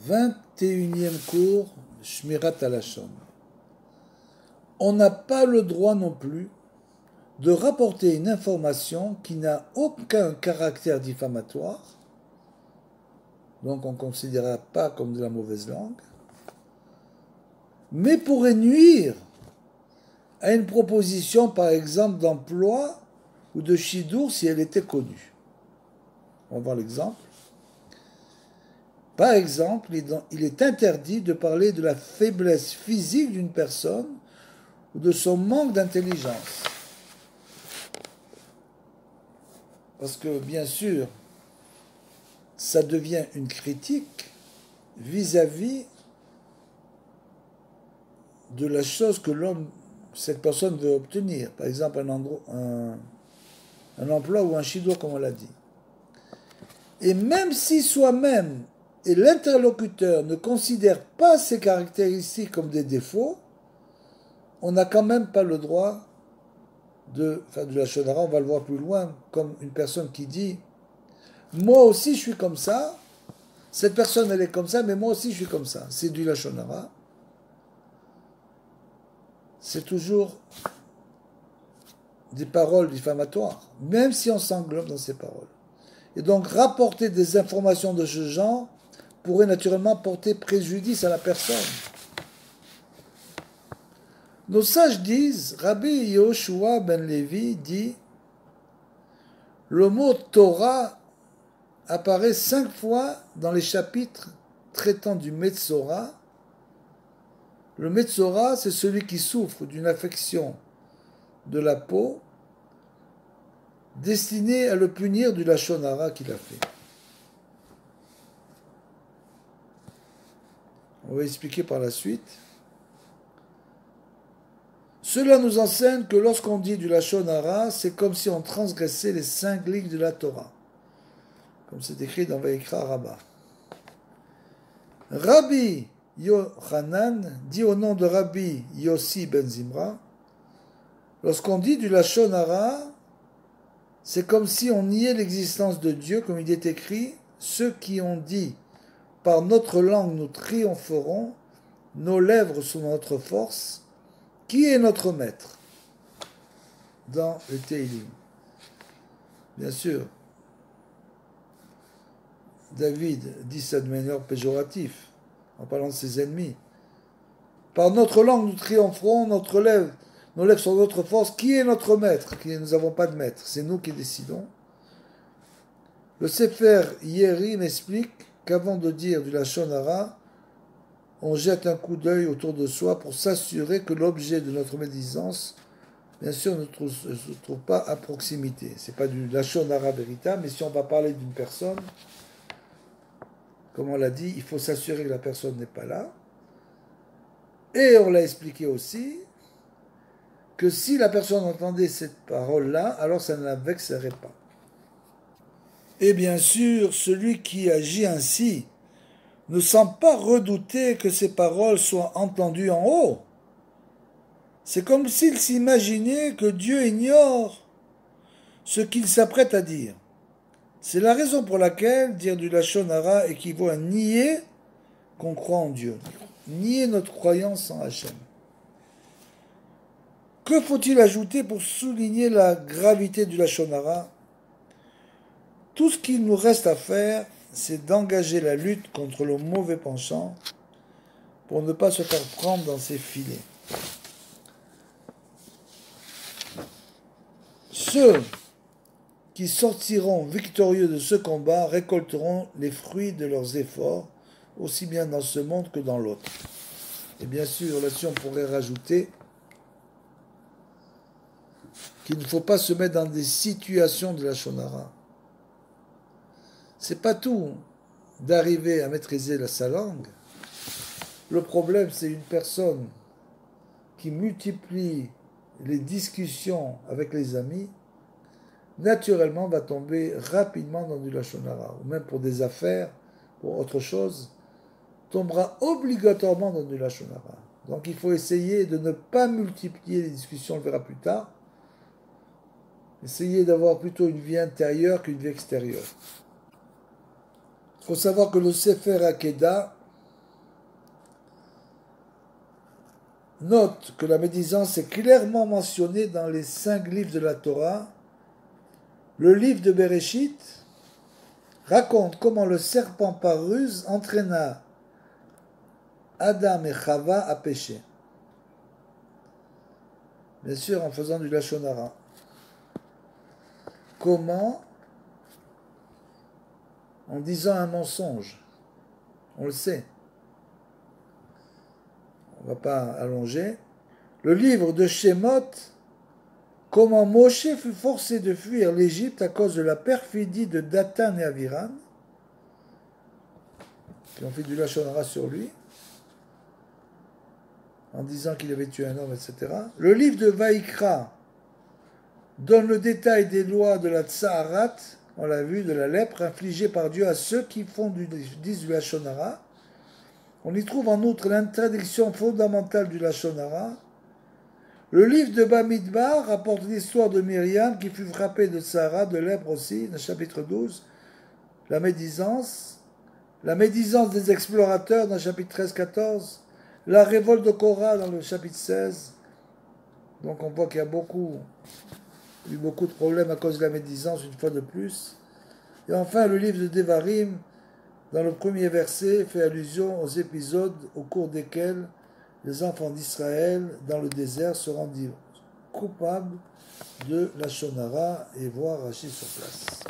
21e cours, Shmirat Halashon. On n'a pas le droit non plus de rapporter une information qui n'a aucun caractère diffamatoire, donc on ne considérera pas comme de la mauvaise langue, mais pourrait nuire à une proposition, par exemple, d'emploi ou de shidour si elle était connue. On va voir l'exemple. Par exemple, il est interdit de parler de la faiblesse physique d'une personne ou de son manque d'intelligence. Parce que, bien sûr, ça devient une critique vis-à-vis de la chose que cette personne veut obtenir. Par exemple, un emploi ou un shidour, comme on l'a dit. Et même si soi-même et l'interlocuteur ne considèrent pas ces caractéristiques comme des défauts, on n'a quand même pas le droit de la shonara, on va le voir plus loin, comme une personne qui dit « Moi aussi je suis comme ça, cette personne elle est comme ça, mais moi aussi je suis comme ça ». C'est du la shonara. C'est toujours des paroles diffamatoires, même si on s'englobe dans ces paroles. Et donc rapporter des informations de ce genre pourrait naturellement porter préjudice à la personne. Nos sages disent, Rabbi Yehoshua ben Levi dit, le mot Torah apparaît 5 fois dans les chapitres traitant du Metzora. Le Metzora, c'est celui qui souffre d'une affection de la peau destinée à le punir du Lashon Hara qu'il a fait. On va expliquer par la suite. Cela nous enseigne que lorsqu'on dit du Lashon Hara, c'est comme si on transgressait les 5 lignes de la Torah. Comme c'est écrit dans Vayikra Rabbah. Rabbi Yochanan dit au nom de Rabbi Yossi ben Zimra, lorsqu'on dit du Lashon Hara, c'est comme si on niait l'existence de Dieu, comme il est écrit, ceux qui ont dit, par notre langue nous triompherons, nos lèvres sont notre force, qui est notre maître? Dans le Teilim. Bien sûr, David dit ça de manière péjorative, en parlant de ses ennemis. Par notre langue nous triompherons, nos lèvres sont notre force, qui est notre maître? Nous n'avons pas de maître, c'est nous qui décidons. Le Sefer Yerim explique qu'avant de dire du Lashon Hara, on jette un coup d'œil autour de soi pour s'assurer que l'objet de notre médisance, bien sûr, ne se trouve pas à proximité. Ce n'est pas du Lashon Hara véritable, mais si on va parler d'une personne, comme on l'a dit, il faut s'assurer que la personne n'est pas là. Et on l'a expliqué aussi, que si la personne entendait cette parole-là, alors ça ne la vexerait pas. Et bien sûr, celui qui agit ainsi ne semble pas redouter que ces paroles soient entendues en haut. C'est comme s'il s'imaginait que Dieu ignore ce qu'il s'apprête à dire. C'est la raison pour laquelle dire du Lashon Hara équivaut à nier qu'on croit en Dieu, nier notre croyance en Hachem. Que faut-il ajouter pour souligner la gravité du Lashon Hara? Tout ce qu'il nous reste à faire, c'est d'engager la lutte contre le mauvais penchant pour ne pas se faire prendre dans ses filets. Ceux qui sortiront victorieux de ce combat récolteront les fruits de leurs efforts, aussi bien dans ce monde que dans l'autre. Et bien sûr, là-dessus, on pourrait rajouter qu'il ne faut pas se mettre dans des situations de Lashon Hara. C'est pas tout d'arriver à maîtriser sa langue. Le problème, c'est une personne qui multiplie les discussions avec les amis, naturellement va tomber rapidement dans du Lashon Hara, ou même pour des affaires, pour autre chose, tombera obligatoirement dans du Lashon Hara. Donc il faut essayer de ne pas multiplier les discussions, on le verra plus tard. Essayer d'avoir plutôt une vie intérieure qu'une vie extérieure. Il faut savoir que le Sefer Hakeda note que la médisance est clairement mentionnée dans les 5 livres de la Torah. Le livre de Bereshit raconte comment le serpent par ruse entraîna Adam et Chava à pécher. Bien sûr, en faisant du Lachon Hara. Comment? En disant un mensonge. On le sait. On ne va pas allonger. Le livre de Shemot, comment Moshe fut forcé de fuir l'Égypte à cause de la perfidie de Dathan et Aviram, qui ont fait du Lachon Hara sur lui, en disant qu'il avait tué un homme, etc. Le livre de Vaïkra donne le détail des lois de la Tsaharat, on l'a vu, de la lèpre, infligée par Dieu à ceux qui disent du Lachon Hara. On y trouve en outre l'interdiction fondamentale du Lachon Hara. Le livre de Bamidbar rapporte l'histoire de Myriam qui fut frappée de Tsahara, de lèpre aussi, dans le chapitre 12. La médisance des explorateurs dans le chapitre 13-14. La révolte de Korah dans le chapitre 16. Donc on voit qu'il y a eu beaucoup de problèmes à cause de la médisance, une fois de plus. Et enfin, le livre de Devarim, dans le premier verset, fait allusion aux épisodes au cours desquels les enfants d'Israël, dans le désert, se rendirent coupables de la Lachon Hara, et voir Rachid sur place.